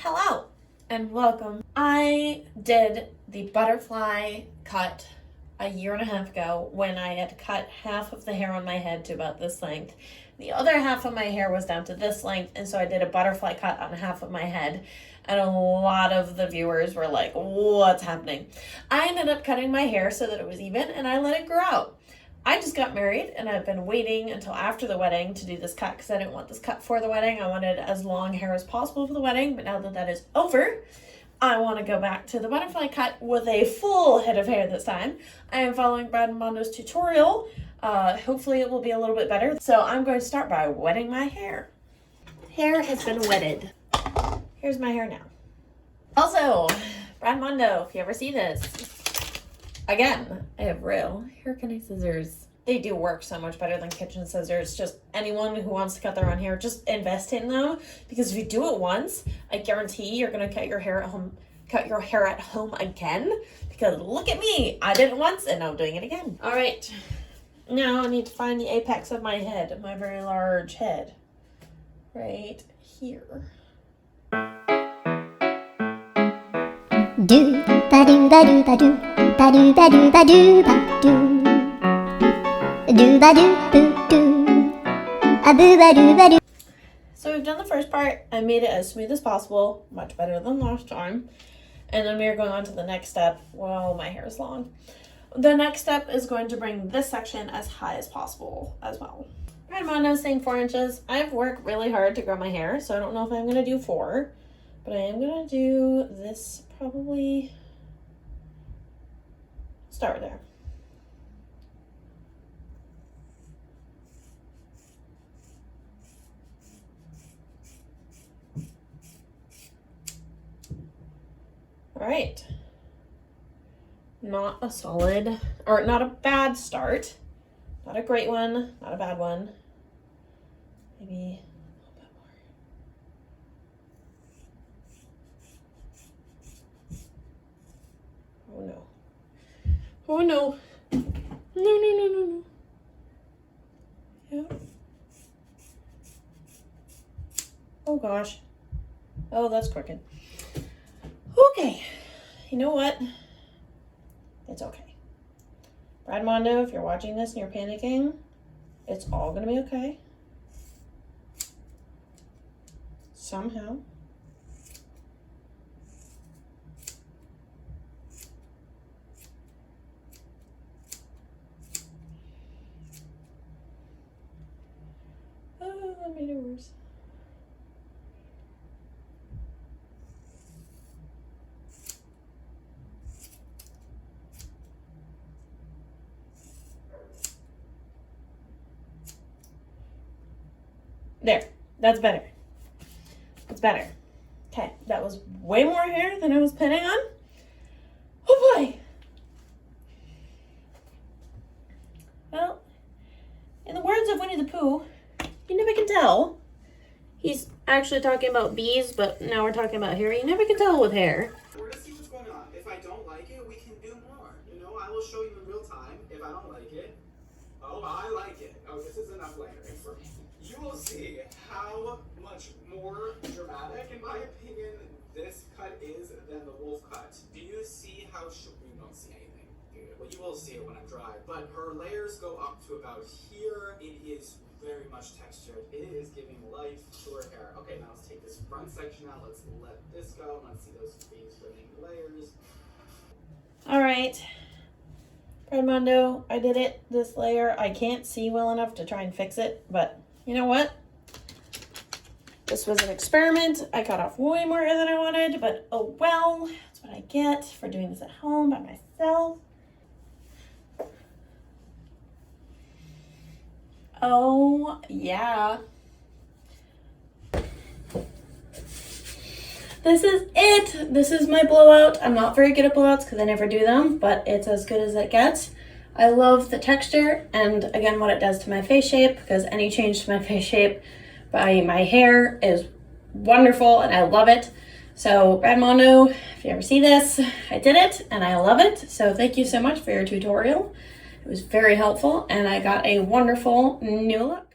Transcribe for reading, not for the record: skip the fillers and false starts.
Hello and welcome. I did the butterfly cut a year and a half ago when I had cut half of the hair on my head to about this length. The other half of my hair was down to this length, and so I did a butterfly cut on half of my head. And a lot of the viewers were like, what's happening? I ended up cutting my hair so that it was even, and I let it grow out. I just got married, and I've been waiting until after the wedding to do this cut because I didn't want this cut for the wedding. I wanted as long hair as possible for the wedding, but now that that is over, I want to go back to the butterfly cut with a full head of hair this time. I am following Brad and Mondo's tutorial. Hopefully it will be a little bit better. So I'm going to start by wetting my hair. Hair has been wetted. Here's my hair now. Also, Brad Mondo, if you ever see this, again, I have real hair cutting scissors. They do work so much better than kitchen scissors. Just anyone who wants to cut their own hair, just invest in them. Because if you do it once, I guarantee you're gonna cut your hair at home again. Because look at me, I did it once and now I'm doing it again. All right, now I need to find the apex of my head, my very large head, right here. Do ba do ba do ba do ba do ba do ba do ba do ba do boo do a boo ba do. So we've done the first part. I made it as smooth as possible, much better than last time. And then we are going on to the next step. Whoa, my hair is long. The next step is going to bring this section as high as possible as well. Right, Mondo saying 4 inches. I've worked really hard to grow my hair, so I don't know if I'm gonna do 4, but I am gonna do this probably. Start there. All right. Not a solid, or not a bad start. Not a great one, not a bad one. Maybe a little bit more. Oh no. Oh no. No. Yeah. Oh gosh. Oh, that's crooked. Okay. You know what? It's okay. Brad Mondo, if you're watching this and you're panicking, it's all gonna be okay. Somehow. Oh, that made it worse. There, that's better. It's better. Okay, that was way more hair than I was planning on. Oh boy. Well, in the words of Winnie the Pooh, you never can tell. He's actually talking about bees, but now we're talking about hair. You never can tell with hair. We're gonna see what's going on. If I don't like it, we can do more. You know, I will show you in real time if I don't like it. Oh, I like it. Oh, this is enough layering for me. You will see how much more dramatic, in my opinion, this cut is than the wolf cut. Do you see how you don't see anything? Well, you will see it when I'm dry. But her layers go up to about here. It is very much textured. It is giving life to her hair. Okay, now let's take this front section out. Let's let this go. Let's see those face remaining layers. All right. Brad Mondo, I did it. This layer, I can't see well enough to try and fix it, but you know what? This was an experiment. I cut off way more hair than I wanted, but oh well. That's what I get for doing this at home by myself. Oh, yeah. This is it. This is my blowout. I'm not very good at blowouts because I never do them, but it's as good as it gets. I love the texture and again what it does to my face shape, because any change to my face shape by my hair is wonderful and I love it. So Brad Mondo, if you ever see this, I did it and I love it. So thank you so much for your tutorial. It was very helpful and I got a wonderful new look.